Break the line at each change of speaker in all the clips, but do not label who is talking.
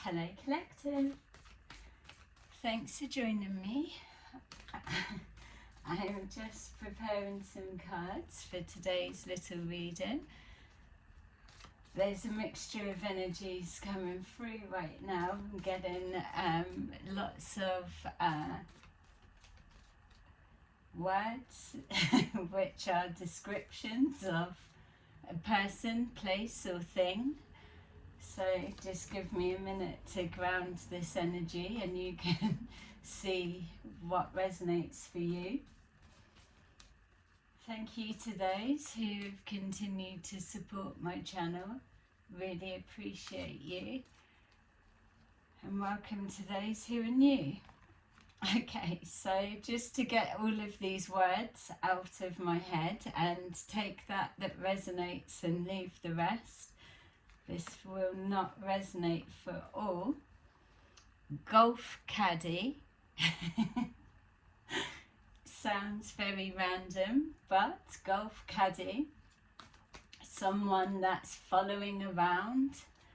Hello Collective, thanks for joining me. I am just preparing some cards for today's little reading. There's a mixture of energies coming through right now. I'm getting lots of words which are descriptions of a person, place or thing. So just give me a minute to ground this energy and you can see what resonates for you. Thank you to those who've continued to support my channel. Really appreciate you. And welcome to those who are new. Okay, so just to get all of these words out of my head and take that resonates and leave the rest. This will not resonate for all. Golf caddy. Sounds very random, but golf caddy. Someone that's following around,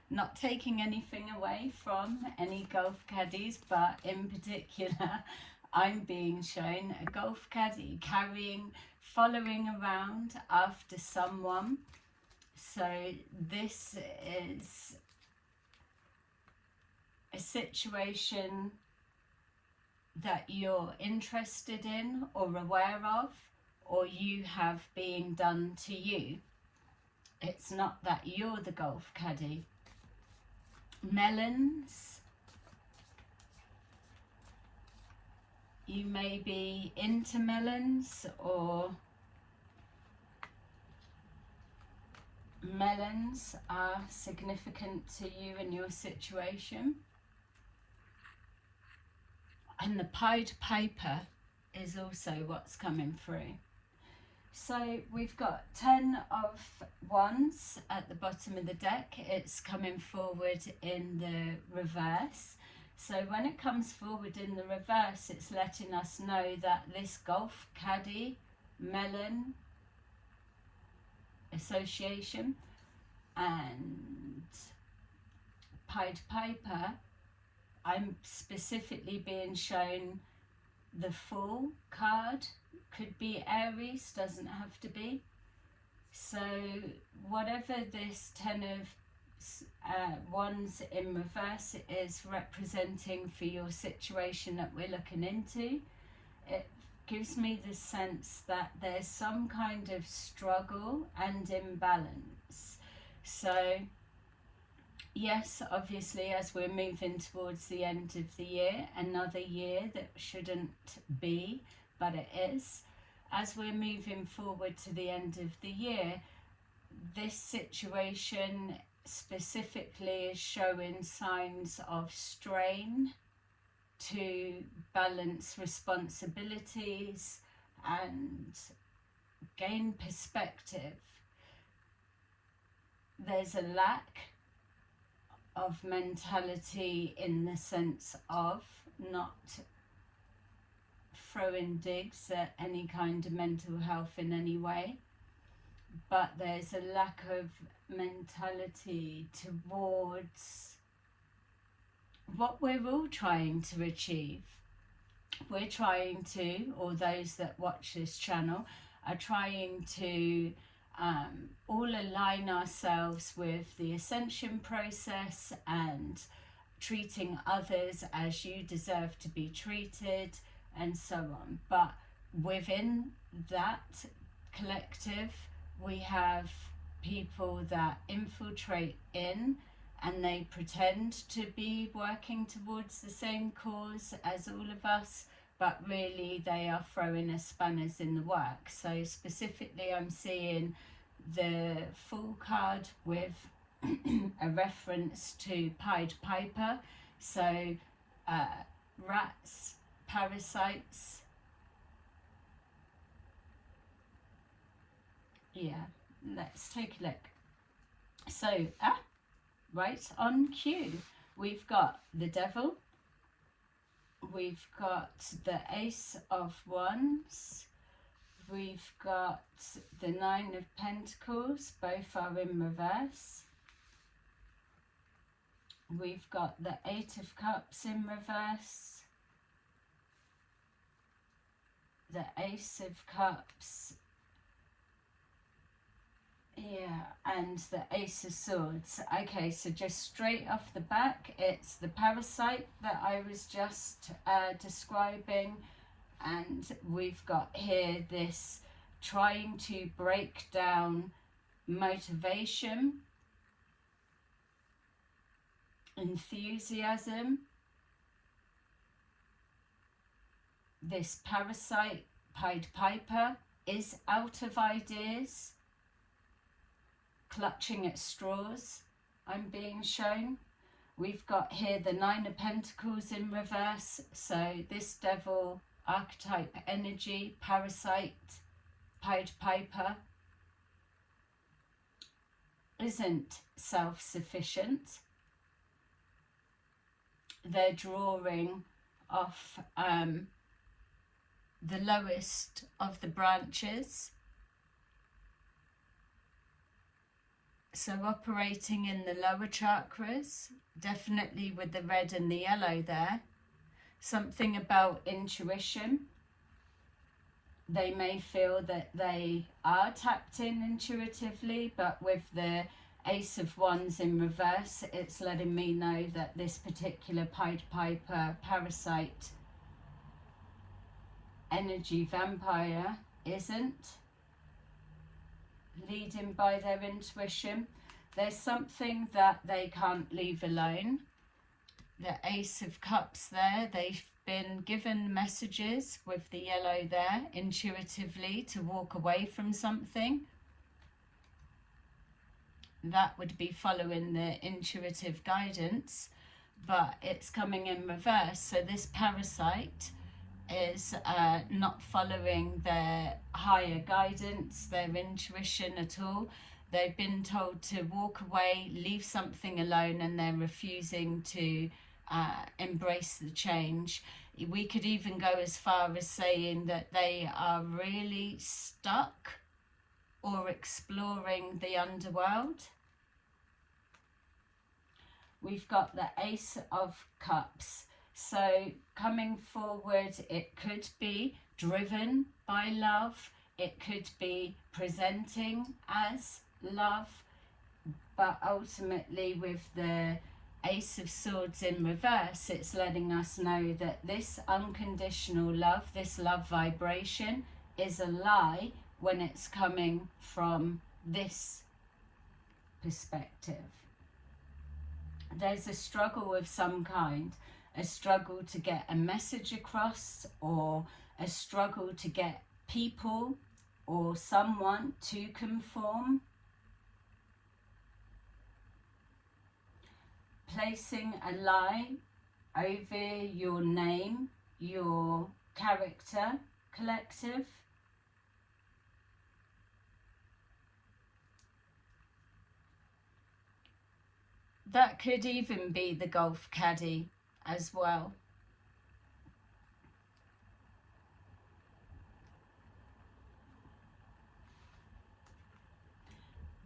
not taking anything away from any golf caddies, but in particular, I'm being shown a golf caddy following around after someone. So this is a situation that you're interested in or aware of, or you have being done to you. It's not that you're the golf caddy. Melons. You may be into melons, or melons are significant to you in your situation. And the Pied Piper is also what's coming through. So we've got 10 of Wands at the bottom of the deck. It's coming forward in the reverse. So when it comes forward in the reverse, it's letting us know that this golf caddy, melon association and Pied Piper, I'm specifically being shown the Fool card. Could be Aries, doesn't have to be. So whatever this 10 of Wands in reverse is representing for your situation that we're looking into, it gives me the sense that there's some kind of struggle and imbalance. So yes, obviously, as we're moving towards the end of the year, another year that shouldn't be, but it is. As we're moving forward to the end of the year, this situation specifically is showing signs of strain to balance responsibilities and gain perspective. There's a lack of mentality in the sense of not throwing digs at any kind of mental health in any way, but there's a lack of mentality towards what we're all trying to achieve. We're trying to, or those that watch this channel are trying to all align ourselves with the ascension process and treating others as you deserve to be treated and so on. But within that collective, we have people that infiltrate in and they pretend to be working towards the same cause as all of us, but really they are throwing us spanners in the work. So specifically I'm seeing the Fool card with a reference to Pied Piper. So rats, parasites. Yeah, let's take a look. So, right on cue, we've got the Devil, we've got the Ace of Wands, we've got the Nine of Pentacles, both are in reverse. We've got the 8 of Cups in reverse, the Ace of Cups, yeah, and the Ace of Swords. Okay, so just straight off the back, it's the parasite that I was just describing, and we've got here this trying to break down motivation, enthusiasm. This parasite, Pied Piper, is out of ideas, clutching at straws, I'm being shown. We've got here the 9 of Pentacles in reverse, so this devil archetype energy, parasite, Pied Piper, isn't self-sufficient. They're drawing off the lowest of the branches. So operating in the lower chakras, definitely with the red and the yellow there. Something about intuition. They may feel that they are tapped in intuitively, but with the Ace of Wands in reverse, it's letting me know that this particular Pied Piper parasite energy vampire isn't leading by their intuition. There's something that they can't leave alone. The Ace of Cups there, they've been given messages with the yellow there intuitively to walk away from something. That would be following the intuitive guidance, but it's coming in reverse. So this parasite is not following their higher guidance, their intuition at all. They've been told to walk away, leave something alone, and they're refusing to embrace the change. We could even go as far as saying that they are really stuck or exploring the underworld. We've got the Ace of Cups. So coming forward, it could be driven by love, it could be presenting as love, but ultimately with the Ace of Swords in reverse, it's letting us know that this unconditional love, this love vibration, is a lie when it's coming from this perspective. There's a struggle of some kind, a struggle to get a message across, or a struggle to get people or someone to conform. Placing a lie over your name, your character, collective. That could even be the golf caddy as well.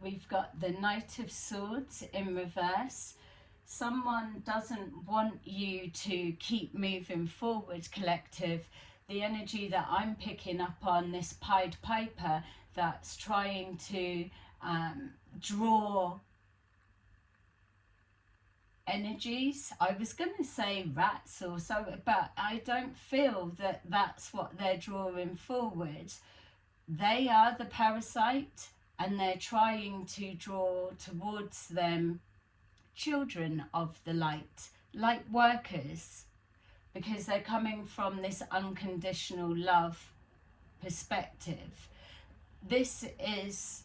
We've got the Knight of Swords in reverse. Someone doesn't want you to keep moving forward, collective. The energy that I'm picking up on this Pied Piper that's trying to draw energies. I was going to say rats or so, but I don't feel that that's what they're drawing forward. They are the parasite, and they're trying to draw towards them children of the light, light workers, because they're coming from this unconditional love perspective. This is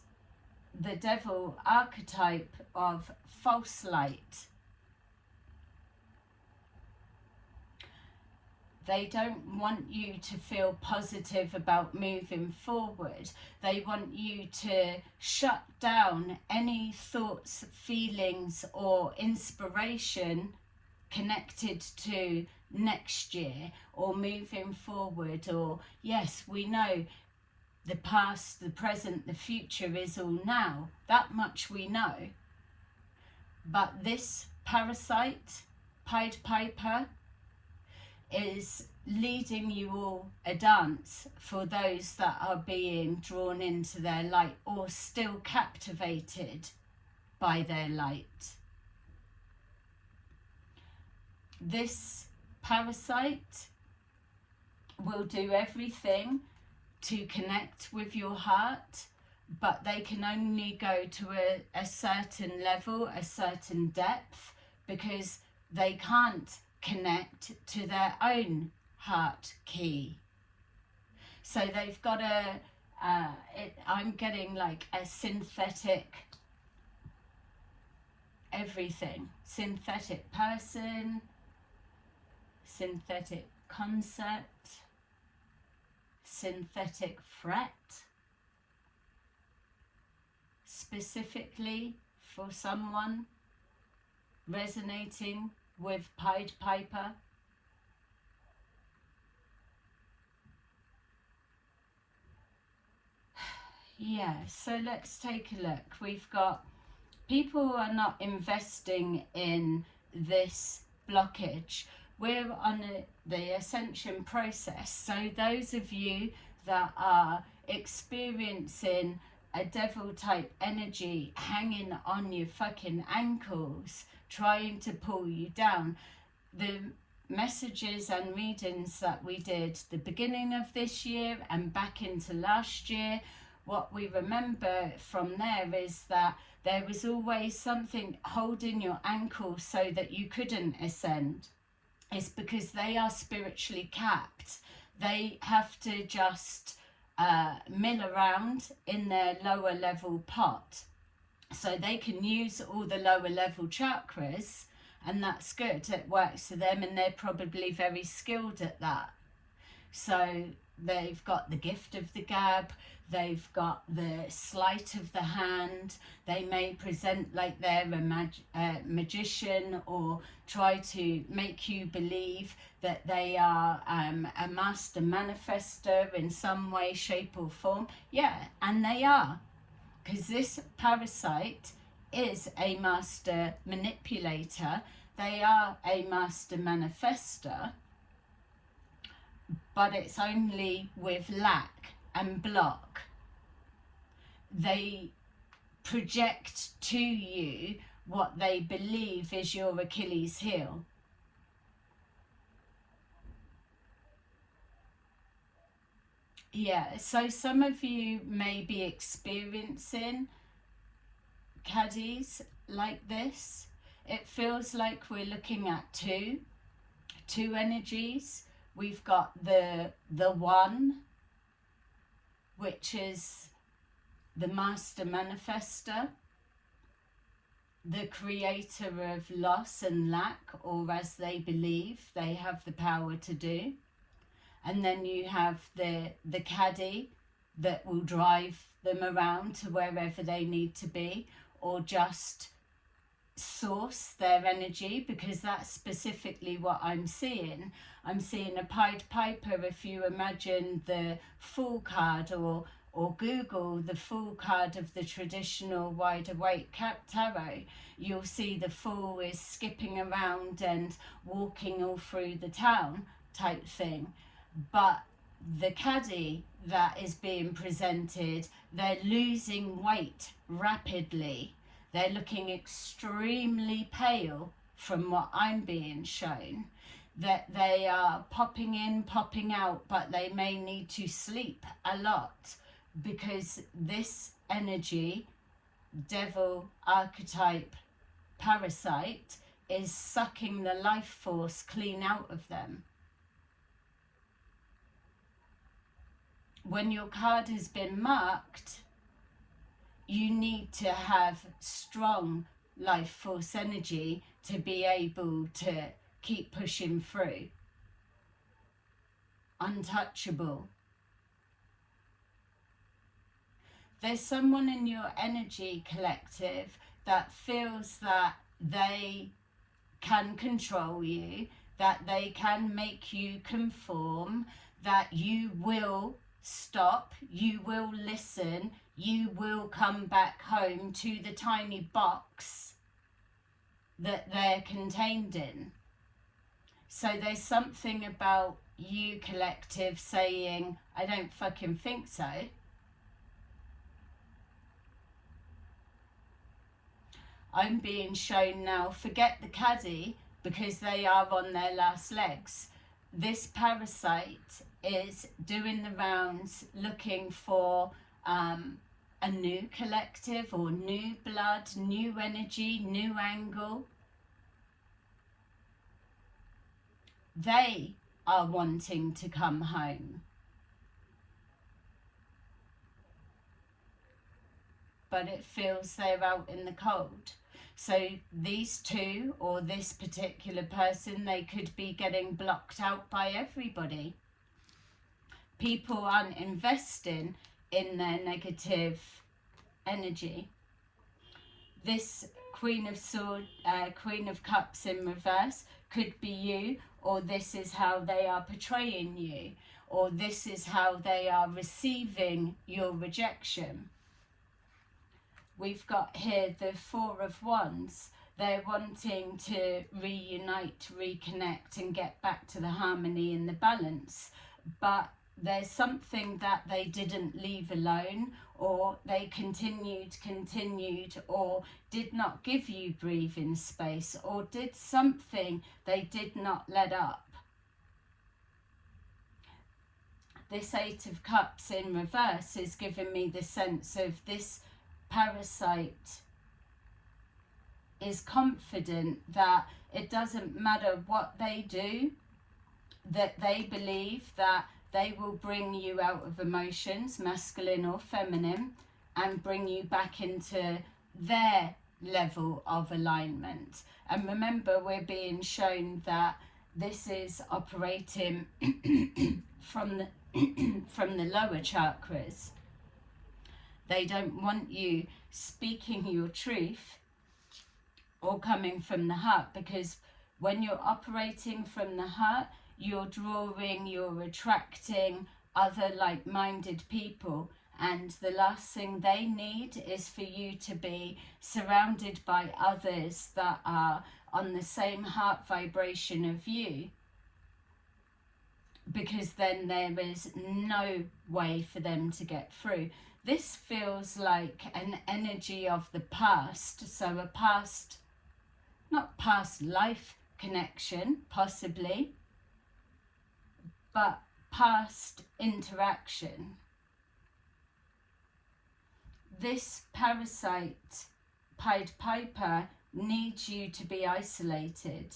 the devil archetype of false light. They don't want you to feel positive about moving forward. They want you to shut down any thoughts, feelings, or inspiration connected to next year or moving forward. Or, yes, we know the past, the present, the future is all now. That much we know. But this parasite, Pied Piper, is leading you all a dance for those that are being drawn into their light or still captivated by their light. This parasite will do everything to connect with your heart, but they can only go to a certain level, a certain depth, because they can't connect to their own heart key. So they've got I'm getting like a synthetic everything, synthetic person, synthetic concept, synthetic threat, specifically for someone resonating with Pied Piper. Yeah, so let's take a look. We've got people who are not investing in this blockage. We're on the ascension process. So those of you that are experiencing a devil type energy hanging on your fucking ankles, trying to pull you down, the messages and readings that we did the beginning of this year and back into last year, what we remember from there is that there was always something holding your ankle so that you couldn't ascend. It's because they are spiritually capped. They have to just mill around in their lower level pot. So they can use all the lower level chakras, and that's good. It works for them, and they're probably very skilled at that. So they've got the gift of the gab, they've got the sleight of the hand, they may present like they're a magician or try to make you believe that they are a master manifester in some way, shape or form. Yeah, and they are, because this parasite is a master manipulator. They are a master manifester, but it's only with lack and block. They project to you what they believe is your Achilles heel. Yeah, so some of you may be experiencing caddies like this. It feels like we're looking at two energies. We've got the one, which is the master manifester, the creator of loss and lack, or as they believe they have the power to do. And then you have the caddie that will drive them around to wherever they need to be, or just source their energy, because that's specifically what I'm seeing. I'm seeing a Pied Piper. If you imagine the Fool card, or Google the Fool card of the traditional wide awake tarot, you'll see the Fool is skipping around and walking all through the town type thing. But the caddie that is being presented, they're losing weight rapidly. They're looking extremely pale from what I'm being shown. That they are popping in, popping out, but they may need to sleep a lot, because this energy, devil archetype parasite, is sucking the life force clean out of them. When your card has been marked, you need to have strong life force energy to be able to keep pushing through. Untouchable. There's someone in your energy collective that feels that they can control you, that they can make you conform, that you will stop, you will listen, you will come back home to the tiny box that they're contained in. So there's something about you, collective, saying, I don't fucking think so. I'm being shown now, forget the caddie, because they are on their last legs. This parasite is doing the rounds, looking for a new collective or new blood, new energy, new angle. They are wanting to come home. But it feels they're out in the cold. So these two, or this particular person, they could be getting blocked out by everybody. People aren't investing in their negative energy. This Queen of Cups in reverse could be you, or this is how they are portraying you, or this is how they are receiving your rejection. We've got here the Four of Wands. They're wanting to reunite, reconnect and get back to the harmony and the balance. But there's something that they didn't leave alone, or they continued, or did not give you breathing space, or did something they did not let up. This Eight of Cups in reverse is giving me the sense of this parasite is confident that it doesn't matter what they do, that they believe that they will bring you out of emotions, masculine or feminine, and bring you back into their level of alignment. And remember, we're being shown that this is operating from the lower chakras. They don't want you speaking your truth or coming from the heart, because when you're operating from the heart, you're drawing, you're attracting other like-minded people, and the last thing they need is for you to be surrounded by others that are on the same heart vibration of you, because then there is no way for them to get through. This feels like an energy of the past, so a past, not past life connection, possibly, but past interaction. This parasite, Pied Piper, needs you to be isolated.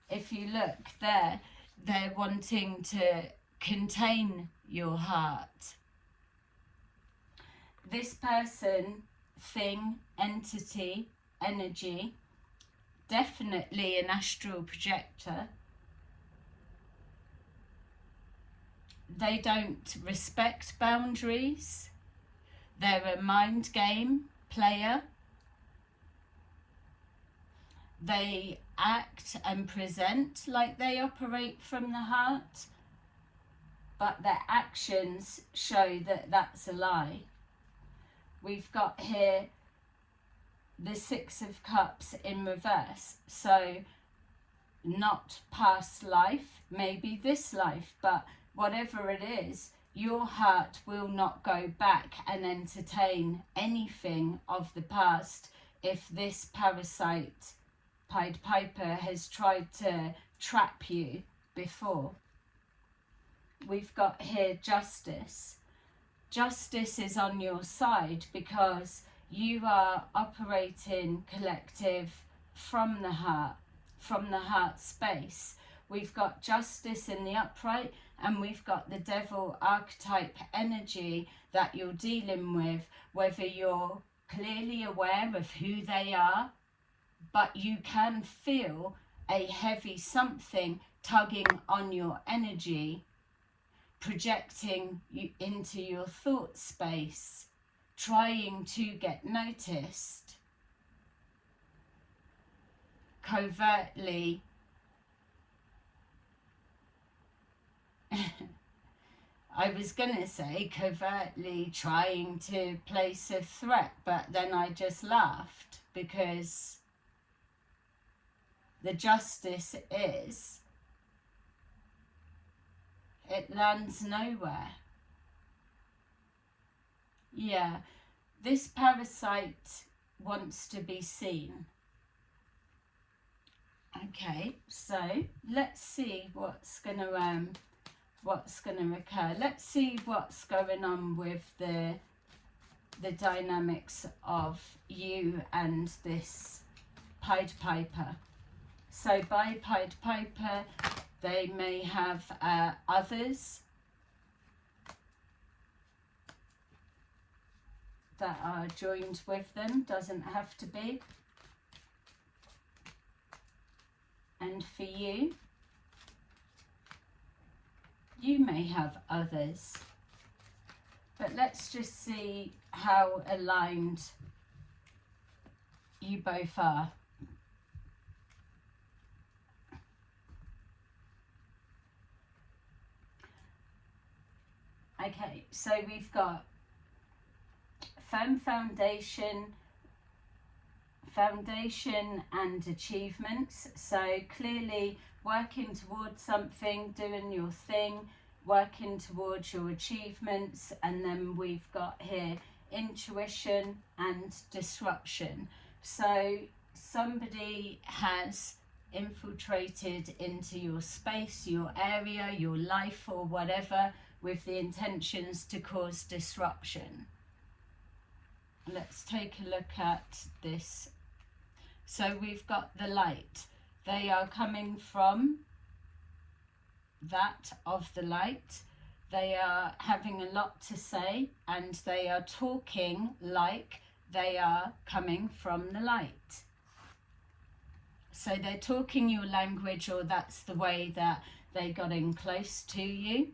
If you look there, they're wanting to contain your heart. This person, thing, entity, energy, definitely an astral projector. They don't respect boundaries. They're a mind game player. They act and present like they operate from the heart, but their actions show that that's a lie. We've got here the Six of Cups in reverse. So not past life, maybe this life, but whatever it is, your heart will not go back and entertain anything of the past if this parasite, Pied Piper, has tried to trap you before. We've got here Justice. Justice is on your side because you are operating, collective, from the heart space. We've got Justice in the upright, and we've got the Devil archetype energy that you're dealing with, whether you're clearly aware of who they are, but you can feel a heavy something tugging on your energy, projecting you into your thought space, trying to get noticed, covertly. I was going to say covertly trying to place a threat, but then I just laughed. because the justice is it lands nowhere. Yeah, this parasite wants to be seen. Okay, so let's see what's gonna occur. Let's see what's going on with the dynamics of you and this Pied Piper. So by Pied Piper, they may have others that are joined with them, doesn't have to be. And for you, you may have others. But let's just see how aligned you both are. Okay, so we've got firm foundation and achievements. So clearly working towards something, doing your thing, working towards your achievements. And then we've got here intuition and disruption. So somebody has infiltrated into your space, your area, your life, or whatever, with the intentions to cause disruption. Let's take a look at this. So we've got the light. They are coming from that of the light. They are having a lot to say, and they are talking like they are coming from the light. So they're talking your language, or that's the way that they got in close to you.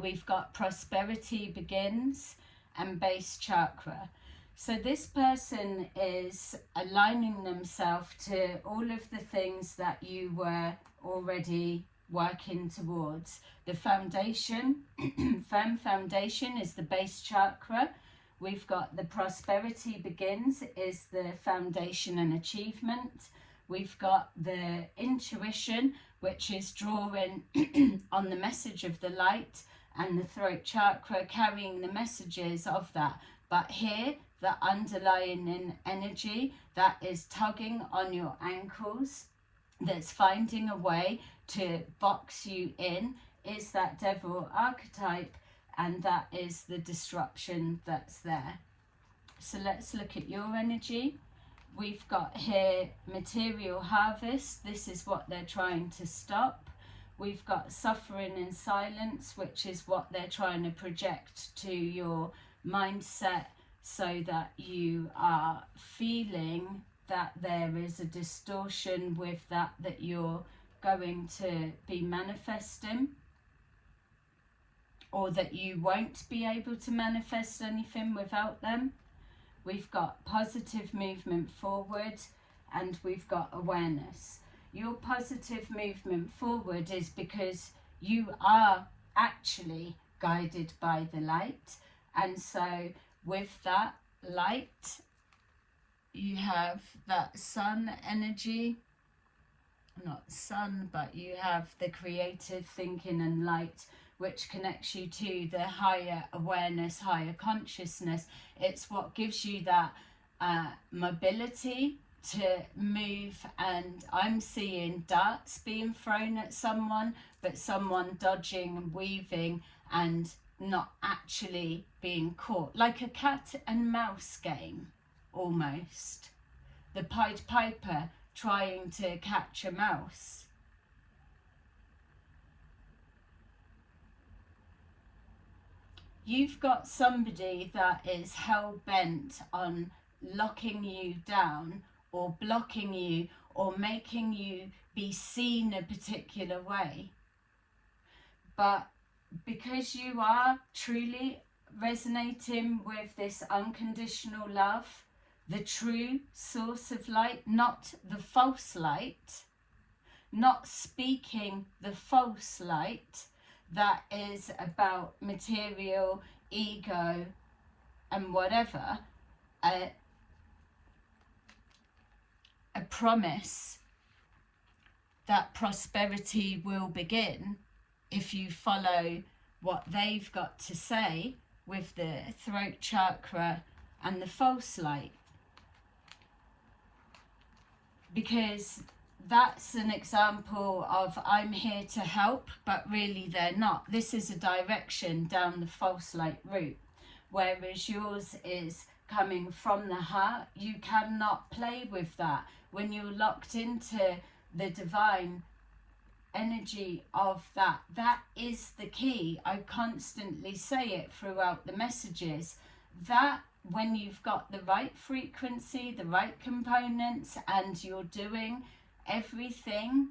We've got prosperity begins and base chakra. So this person is aligning themselves to all of the things that you were already working towards. The foundation, firm foundation, is the base chakra. We've got the prosperity begins is the foundation and achievement. We've got the intuition, which is drawing on the message of the light, and the throat chakra carrying the messages of that. But here, the underlying energy that is tugging on your ankles, that's finding a way to box you in, is that devil archetype, and that is the disruption that's there. So let's look at your energy. We've got here material harvest. This is what they're trying to stop. We've got suffering in silence, which is what they're trying to project to your mindset, so that you are feeling that there is a distortion with that you're going to be manifesting, or that you won't be able to manifest anything without them. We've got positive movement forward, and we've got awareness. Your positive movement forward is because you are actually guided by the light, and so with that light you have that sun energy, not sun, but you have the creative thinking and light, which connects you to the higher awareness, higher consciousness. It's what gives you that mobility to move. And I'm seeing darts being thrown at someone, but someone dodging and weaving and not actually being caught, like a cat and mouse game almost. The Pied Piper trying to catch a mouse. You've got somebody that is hell-bent on locking you down, or blocking you, or making you be seen a particular way. But because you are truly resonating with this unconditional love, the true source of light, not the false light, not speaking the false light that is about material, ego and whatever, a promise that prosperity will begin if you follow what they've got to say with the throat chakra and the false light. Because that's an example of I'm here to help, but really they're not. This is a direction down the false light route, whereas yours is coming from the heart. You cannot play with that. When you're locked into the divine energy of that, that is the key. I constantly say it throughout the messages, that when you've got the right frequency, the right components, and you're doing everything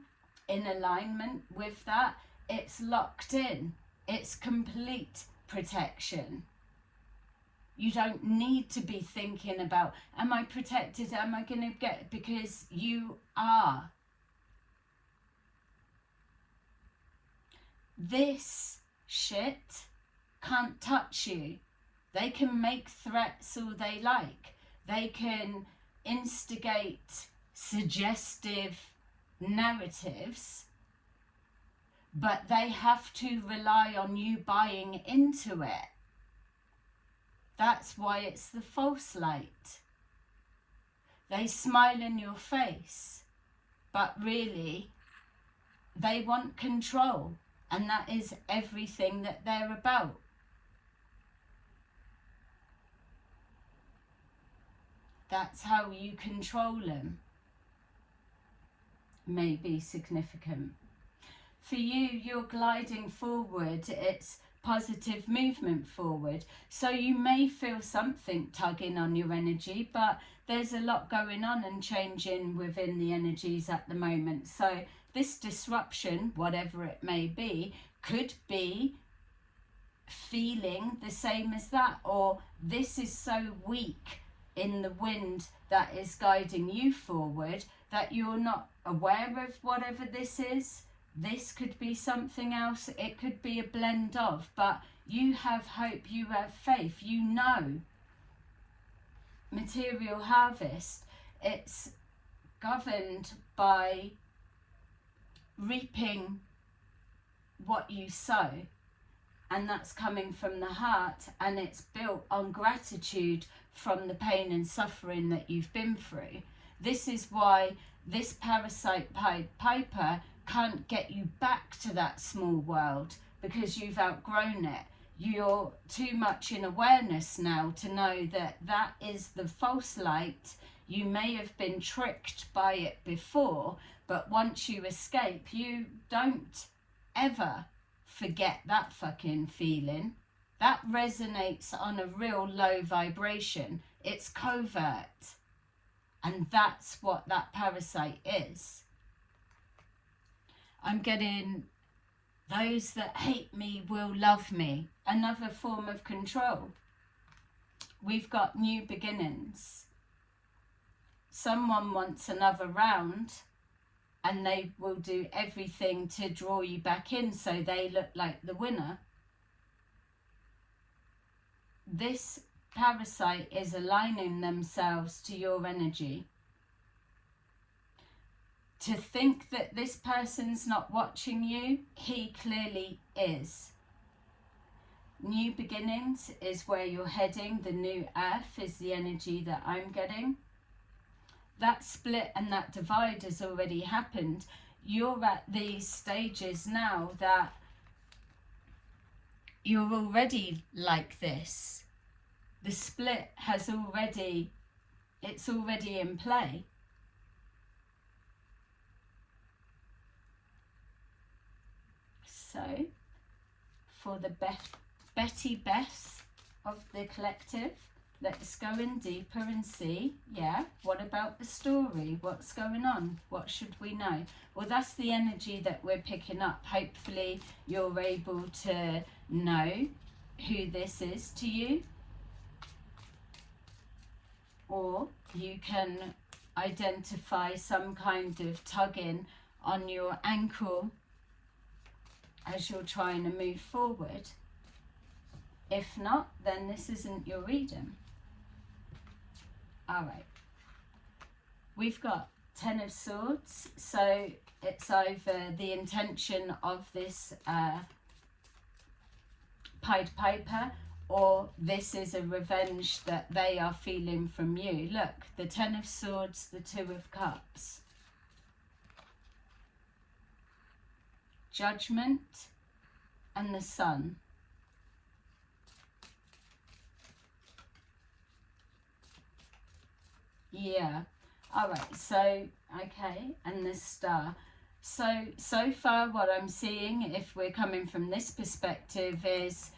in alignment with that, it's locked in. It's complete protection. You don't need to be thinking about, am I protected? Am I going to get, because you are. This shit can't touch you. They can make threats all they like. They can instigate suggestive narratives, but they have to rely on you buying into it. That's why it's the false light. They smile in your face, but really they want control, and that is everything that they're about. That's how you control them. May be significant. For you, you're gliding forward. It's positive movement forward. So you may feel something tugging on your energy, but there's a lot going on and changing within the energies at the moment. So this disruption, whatever it may be, could be feeling the same as that, or this is so weak in the wind that is guiding you forward that you're not aware of whatever this is. This could be something else. It could be a blend of, but you have hope, you have faith, you know. Material harvest, it's governed by reaping what you sow, and that's coming from the heart, and it's built on gratitude from the pain and suffering that you've been through. This is why this parasite Piper can't get you back to that small world, because you've outgrown it. You're too much in awareness now to know that that is the false light. You may have been tricked by it before, but once you escape, you don't ever forget that fucking feeling. That resonates on a real low vibration. It's covert. And that's what that parasite is. I'm getting those that hate me will love me. Another form of control. We've got new beginnings. Someone wants another round, and they will do everything to draw you back in so they look like the winner. This parasite is aligning themselves to your energy. To think that this person's not watching you, he clearly is. New beginnings is where you're heading. The new earth is the energy that I'm getting. That split and that divide has already happened. You're at these stages now that you're already like this. The split has already, it's already in play. So, for the Betty Beths of the collective, let's go in deeper and see, yeah, what about the story? What's going on? What should we know? Well, that's the energy that we're picking up. Hopefully you're able to know who this is to you. Or you can identify some kind of tugging on your ankle as you're trying to move forward. If not, then this isn't your reading. All right. We've got Ten of Swords. So it's either the intention of this Pied Piper, or this is a revenge that they are feeling from you. Look, the Ten of Swords, the Two of Cups. Judgment and the Sun. Yeah. All right. So, okay. And the Star. So far what I'm seeing, if we're coming from this perspective, is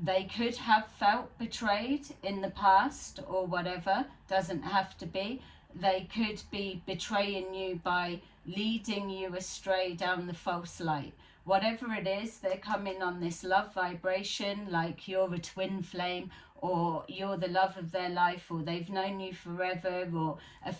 they could have felt betrayed in the past or whatever. Doesn't have to be. They could be betraying you by leading you astray down the false light. Whatever it is, they're coming on this love vibration, like you're a twin flame, or you're the love of their life, or they've known you forever, or a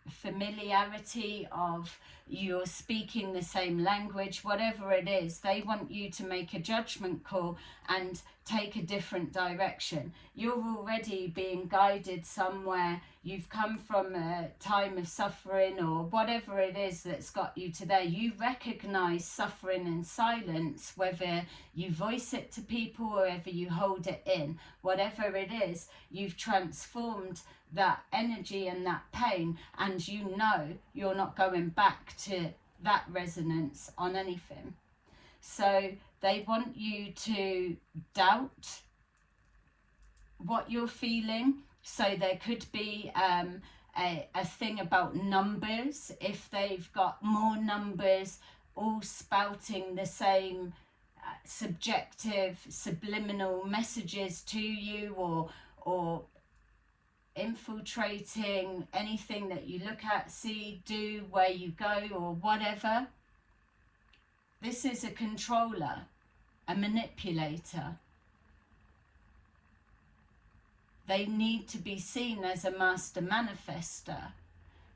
familiarity of you're speaking the same language. Whatever it is, they want you to make a judgment call and take a different direction. You're already being guided somewhere. You've come from a time of suffering, or whatever it is that's got you to there. You recognize suffering in silence, whether you voice it to people or whether you hold it in. Whatever it is, you've transformed that energy and that pain, and you know you're not going back to that resonance on anything. So they want you to doubt what you're feeling. So there could be a thing about numbers. If they've got more numbers all spouting the same subjective subliminal messages to you, or infiltrating anything that you look at, see, do, where you go, or whatever. This is a controller, a manipulator. They need to be seen as a master manifester.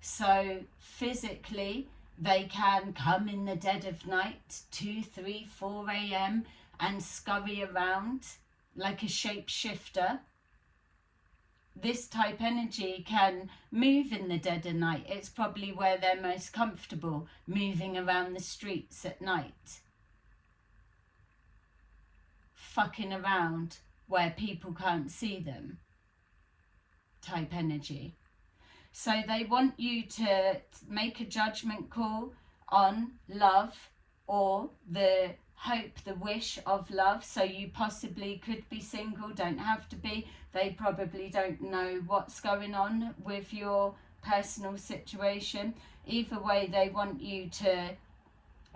So physically, they can come in the dead of night, 2, 3, 4 a.m. and scurry around like a shapeshifter. This type energy can move in the dead of night. It's probably where they're most comfortable, moving around the streets at night. Fucking around where people can't see them. Type energy. So they want you to make a judgment call on love, or the hope, the wish of love. So you possibly could be single, don't have to be. They probably don't know what's going on with your personal situation. Either way, they want you to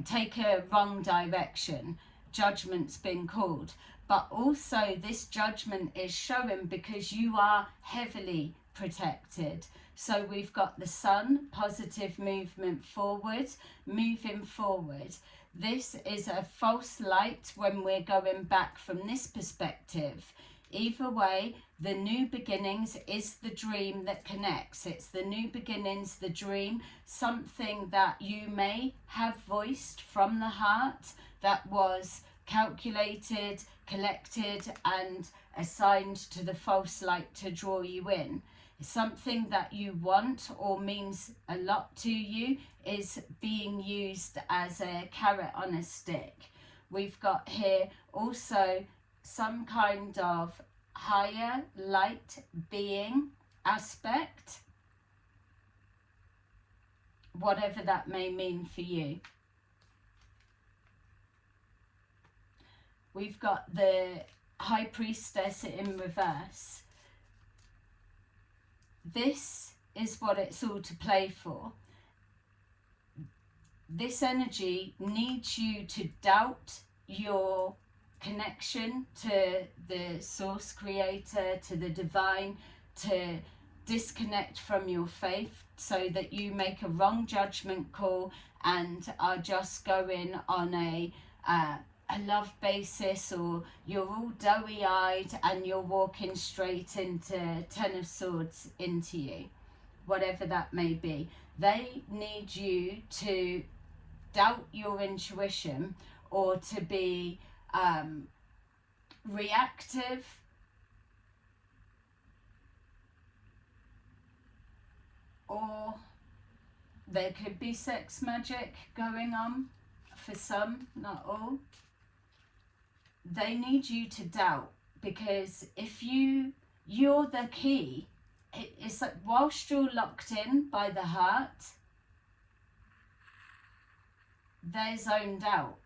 take a wrong direction. Judgment's been called. But also this judgment is showing because you are heavily protected. So we've got the Sun, positive movement forward, moving forward. This is a false light when we're going back from this perspective. Either way, the new beginnings is the dream that connects. It's the new beginnings, the dream, something that you may have voiced from the heart that was calculated, collected and assigned to the false light to draw you in. Something that you want or means a lot to you is being used as a carrot on a stick. We've got here also some kind of higher light being aspect, whatever that may mean for you. We've got the High Priestess in reverse. This is what it's all to play for. This energy needs you to doubt your connection to the source creator, to the divine, to disconnect from your faith so that you make a wrong judgment call and are just going on a love basis, or you're all doughy-eyed and you're walking straight into Ten of Swords into you, whatever that may be. They need you to doubt your intuition, or to be reactive, or There could be sex magic going on for some, not all. They need you to doubt, because if you're the key. It's like whilst you're locked in by the heart, they're zoned out.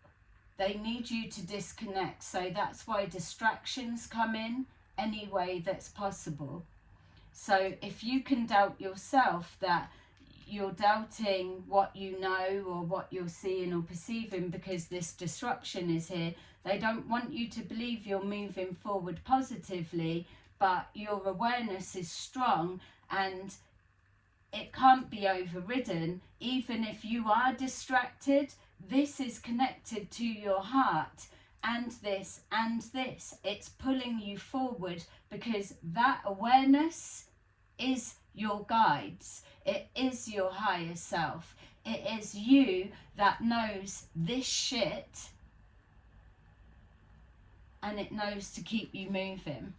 They need you to disconnect. So that's why distractions come in any way that's possible. So if you can doubt yourself, that you're doubting what you know or what you're seeing or perceiving because this disruption is here, they don't want you to believe you're moving forward positively, but your awareness is strong and it can't be overridden. Even if you are distracted, this is connected to your heart, and this and this. It's pulling you forward, because that awareness is your guides. It is your higher self. It is you that knows this shit, and it knows to keep you moving.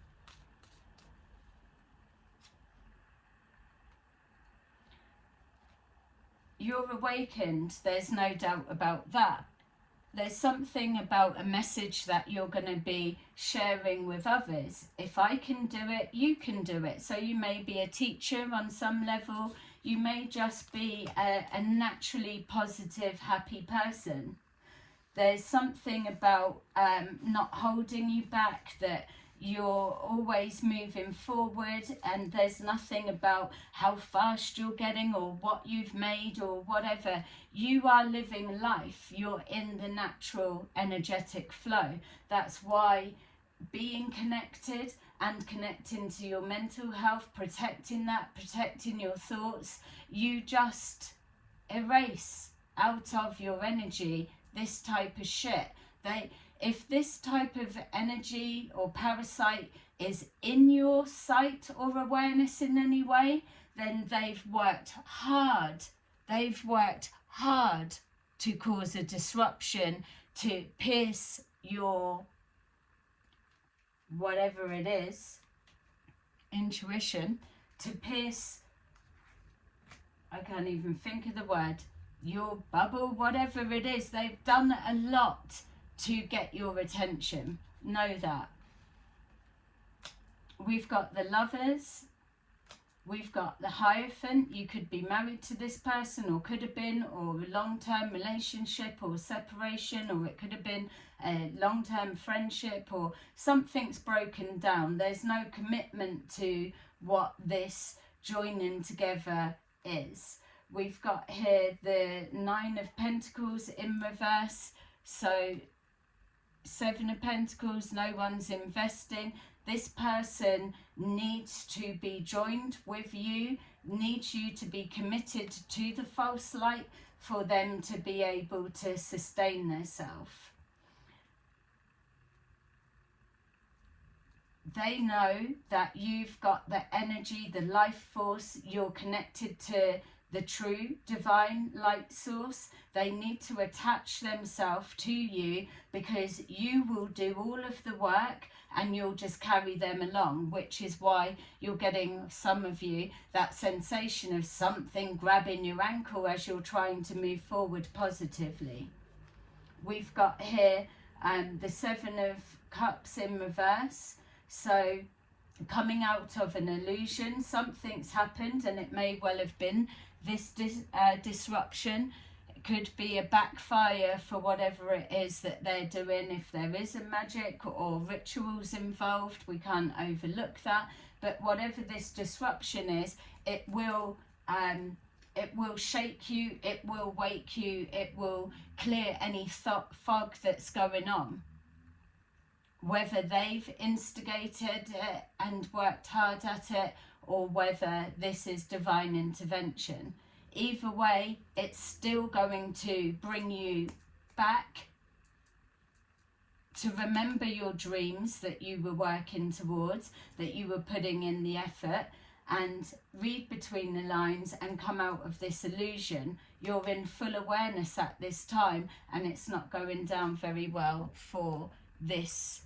You're awakened, there's no doubt about that. There's something about a message that you're going to be sharing with others. If I can do it, you can do it. So you may be a teacher on some level. You may just be a naturally positive, happy person. There's something about not holding you back, that you're always moving forward, and there's nothing about how fast you're getting or what you've made or whatever. You are living life. You're in the natural energetic flow. That's why being connected and connecting to your mental health, protecting that, protecting your thoughts, you just erase out of your energy this type of shit. If this type of energy or parasite is in your sight or awareness in any way, then they've worked hard. They've worked hard to cause a disruption, to pierce your whatever it is, intuition, to pierce, I can't even think of the word, your bubble, whatever it is. They've done a lot to get your attention. Know that. We've got the Lovers, we've got the Hierophant. You could be married to this person, or could have been, or a long-term relationship or separation, or it could have been a long-term friendship, or something's broken down. There's no commitment to what this joining together is. We've got here the Nine of Pentacles in reverse. So Seven of Pentacles, no one's investing. This person needs to be joined with you, needs you to be committed to the false light for them to be able to sustain themselves. They know that you've got the energy, the life force, you're connected to the true divine light source. They need to attach themselves to you, because you will do all of the work and you'll just carry them along, which is why you're getting, some of you, that sensation of something grabbing your ankle as you're trying to move forward positively. We've got here the Seven of Cups in reverse. So coming out of an illusion, something's happened, and it may well have been this disruption. It could be a backfire for whatever it is that they're doing. If there is a magic or rituals involved, we can't overlook that. But whatever this disruption is, it will shake you, it will wake you, it will clear any fog that's going on. Whether they've instigated it and worked hard at it, or whether this is divine intervention. Either way, it's still going to bring you back to remember your dreams that you were working towards, that you were putting in the effort, and read between the lines and come out of this illusion. You're in full awareness at this time, and it's not going down very well for this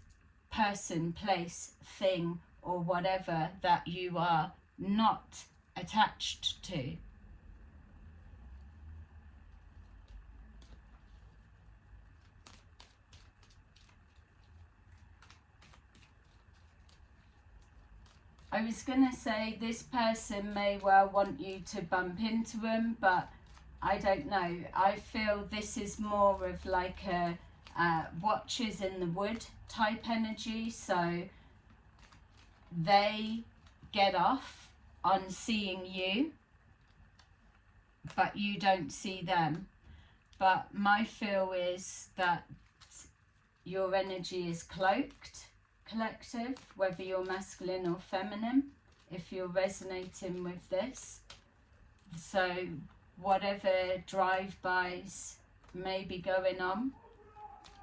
person, place, thing, or whatever that you are not attached to. I was going to say this person may well want you to bump into them, but I don't know. I feel this is more of like a watchers in the wood type energy. So they get off on seeing you, but you don't see them. But my feel is that your energy is cloaked, collective, whether you're masculine or feminine, if you're resonating with this. So whatever drive-bys may be going on,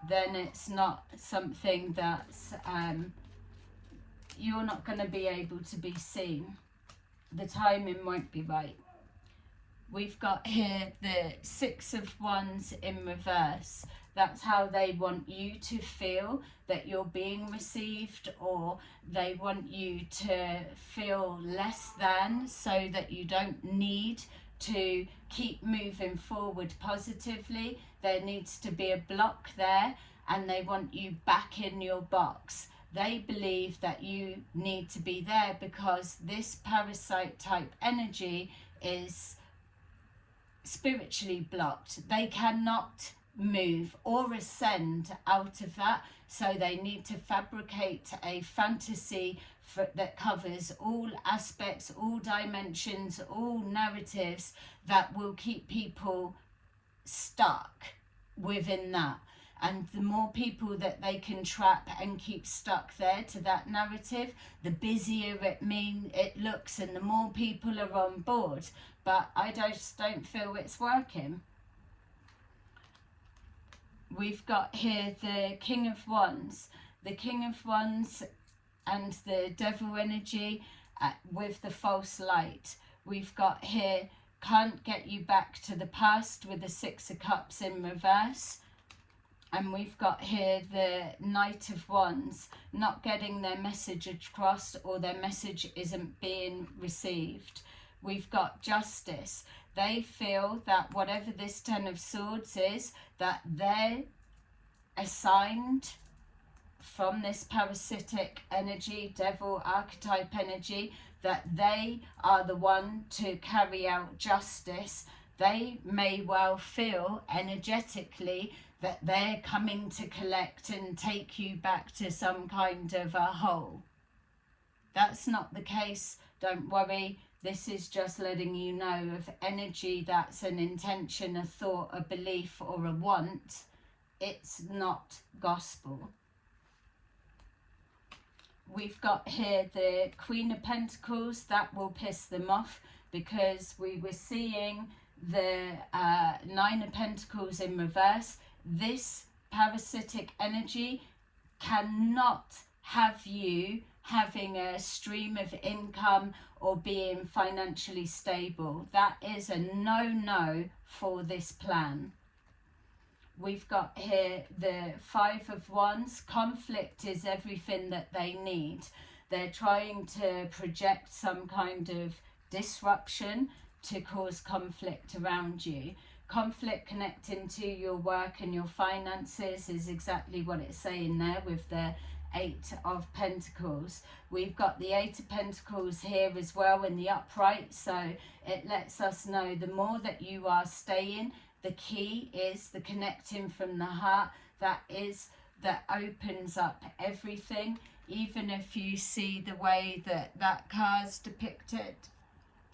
then it's not something that's you're not going to be able to be seen. The timing won't be right. We've got here the Six of Wands in reverse. That's how they want you to feel that you're being received, or they want you to feel less than, so that you don't need to keep moving forward positively. There needs to be a block there, and they want you back in your box. They believe that you need to be there because this parasite type energy is spiritually blocked. They cannot move or ascend out of that, so they need to fabricate a fantasy that covers all aspects, all dimensions, all narratives that will keep people stuck within that. And the more people that they can trap and keep stuck there to that narrative, the busier it looks, and the more people are on board. But I just don't feel it's working. We've got here the King of Wands. The King of Wands and the Devil energy with the false light. We've got here, can't get you back to the past, with the Six of Cups in reverse. And we've got here the Knight of Wands, not getting their message across, or their message isn't being received. We've got Justice. They feel that whatever this Ten of Swords is, that they're assigned from this parasitic energy, devil archetype energy, that they are the one to carry out justice. They may well feel energetically that they're coming to collect and take you back to some kind of a whole. That's not the case. Don't worry. This is just letting you know of energy that's an intention, a thought, a belief, or a want. It's not gospel. We've got here the Queen of Pentacles. That will piss them off, because we were seeing the Nine of Pentacles in reverse. This parasitic energy cannot have you having a stream of income or being financially stable. That is a no-no for this plan. We've got here the Five of Wands. Conflict is everything that they need. They're trying to project some kind of disruption to cause conflict around you. Conflict connecting to your work and your finances is exactly what it's saying there with the Eight of Pentacles. We've got the Eight of Pentacles here as well in the upright, so it lets us know the more that you are staying, the key is the connecting from the heart. That opens up everything. Even if you see the way that card's depicted,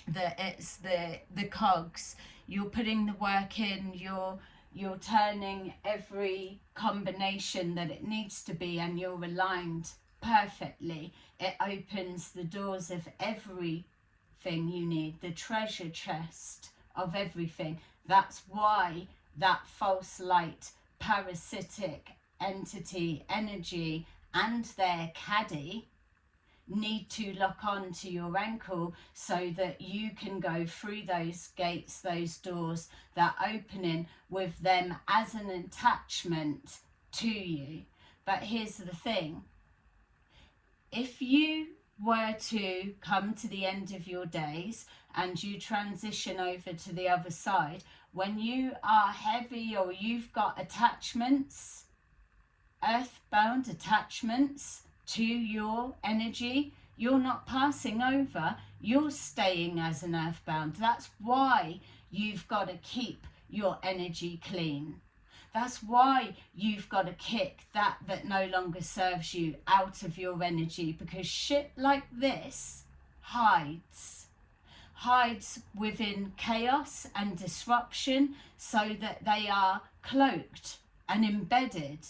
that it's the cogs, you're putting the work in, you're turning every combination that it needs to be, and you're aligned perfectly. It opens the doors of everything you need, the treasure chest of everything. That's why that false light, parasitic entity, energy, and their CADDIE need to lock on to your ankle, so that you can go through those gates, those doors, that opening with them as an attachment to you. But here's the thing. If you were to come to the end of your days and you transition over to the other side, when you are heavy or you've got attachments, earthbound attachments to your energy, You're not passing over, you're staying as an earthbound. That's why you've got to keep your energy clean. That's why you've got to kick that no longer serves you out of your energy, because shit like this hides within chaos and disruption, so that they are cloaked and embedded,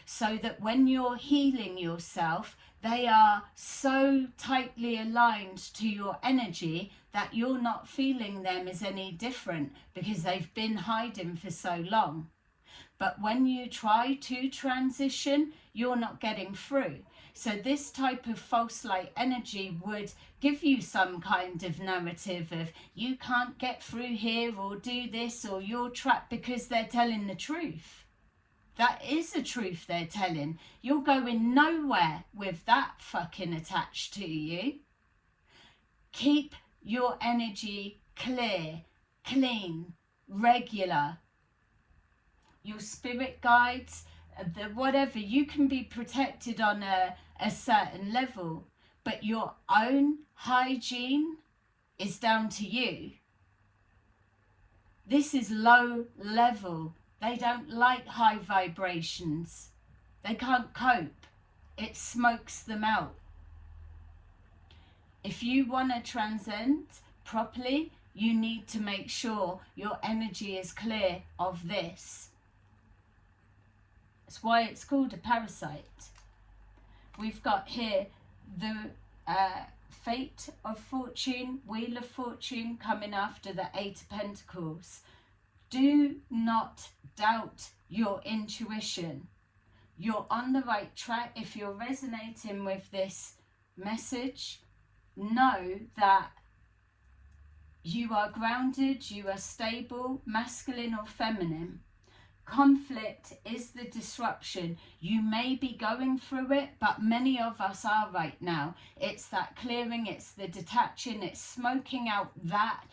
so that when you're healing yourself, they are so tightly aligned to your energy that you're not feeling them as any different, because they've been hiding for so long. But when you try to transition, you're not getting through. So this type of false light energy would give you some kind of narrative of you can't get through here, or do this, or you're trapped, because they're telling the truth. That is the truth they're telling. You're going nowhere with that fucking attached to you. Keep your energy clear, clean, regular. Your spirit guides, whatever, you can be protected on a certain level, but your own hygiene is down to you. This is low level. They don't like high vibrations. They can't cope. It smokes them out. If you want to transcend properly, you need to make sure your energy is clear of this. That's why it's called a parasite. We've got here the Fate of Fortune, Wheel of Fortune, coming after the Eight of Pentacles. Do not doubt your intuition. You're on the right track. If you're resonating with this message, know that you are grounded, you are stable, masculine or feminine. Conflict is the disruption. You may be going through it, but many of us are right now. It's that clearing, it's the detaching, it's smoking out that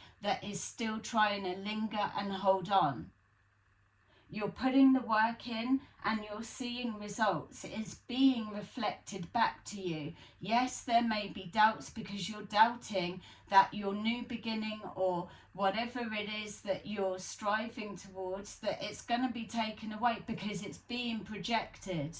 is still trying to linger and hold on. You're putting the work in and you're seeing results. It's being reflected back to you. Yes, there may be doubts, because you're doubting that your new beginning, or whatever it is that you're striving towards, that it's going to be taken away because it's being projected.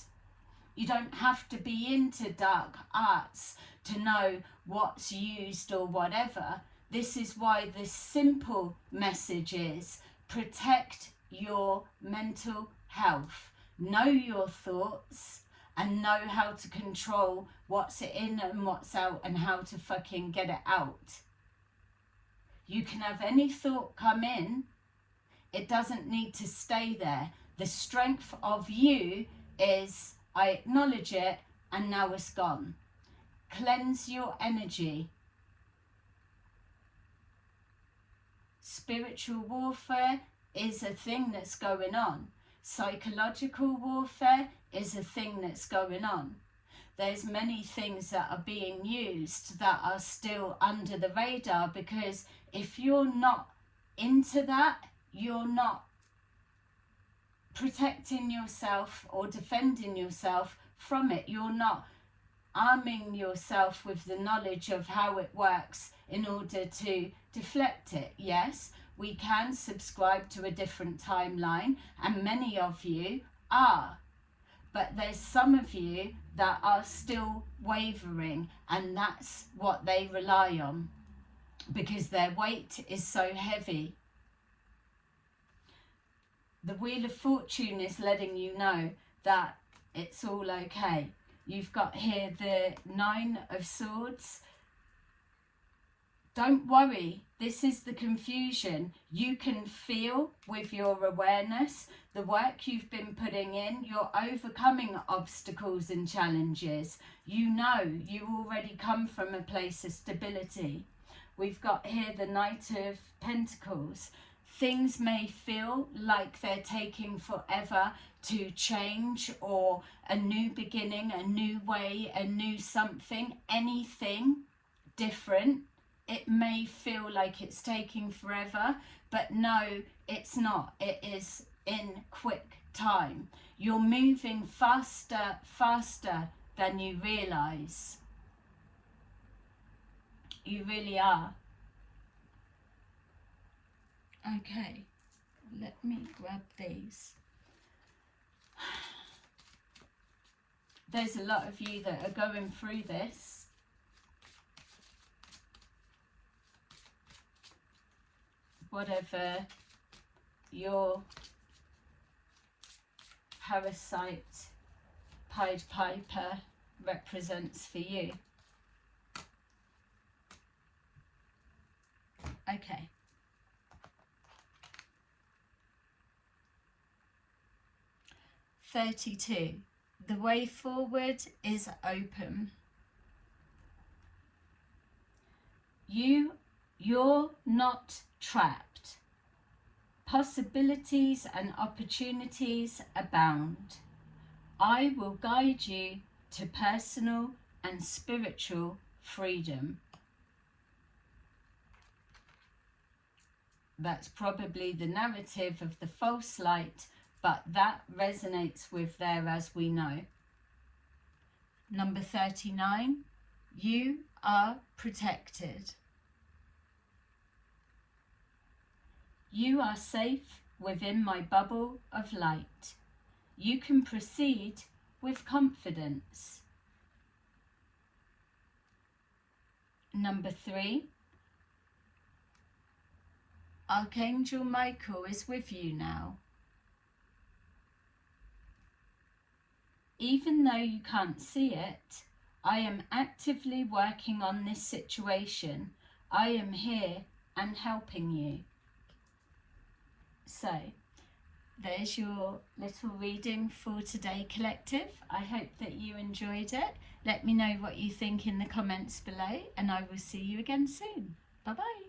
You don't have to be into dark arts to know what's used or whatever. This is why the simple message is protect your mental health. Know your thoughts and know how to control what's in and what's out, and how to fucking get it out. You can have any thought come in. It doesn't need to stay there. The strength of you is, I acknowledge it and now it's gone. Cleanse your energy. Spiritual warfare is a thing that's going on. Psychological warfare is a thing that's going on. There's many things that are being used that are still under the radar, because if you're not into that, you're not protecting yourself or defending yourself from it. You're not arming yourself with the knowledge of how it works in order to deflect it. Yes, we can subscribe to a different timeline, and many of you are. But there's some of you that are still wavering, and that's what they rely on, because their weight is so heavy. The Wheel of Fortune is letting you know that it's all okay. You've got here the Nine of Swords. Don't worry, this is the confusion. You can feel with your awareness the work you've been putting in. You're overcoming obstacles and challenges. You know you already come from a place of stability. We've got here the Knight of Pentacles. Things may feel like they're taking forever to change, or a new beginning, a new way, a new something, anything different. It may feel like it's taking forever, but no, it's not. It is in quick time. You're moving faster than you realize. You really are. Okay, let me grab these. There's a lot of you that are going through this. Whatever your parasite Pied Piper represents for you. Okay. "32. The way forward is open. You're not trapped. Possibilities and opportunities abound. I will guide you to personal and spiritual freedom." That's probably the narrative of the false light, but that resonates with there, as we know. Number 39, you are protected. You are safe within my bubble of light. You can proceed with confidence. Number 3, Archangel Michael is with you now. Even though you can't see it, I am actively working on this situation. I am here and helping you. So, there's your little reading for today, collective. I hope that you enjoyed it. Let me know what you think in the comments below, and I will see you again soon. Bye-bye.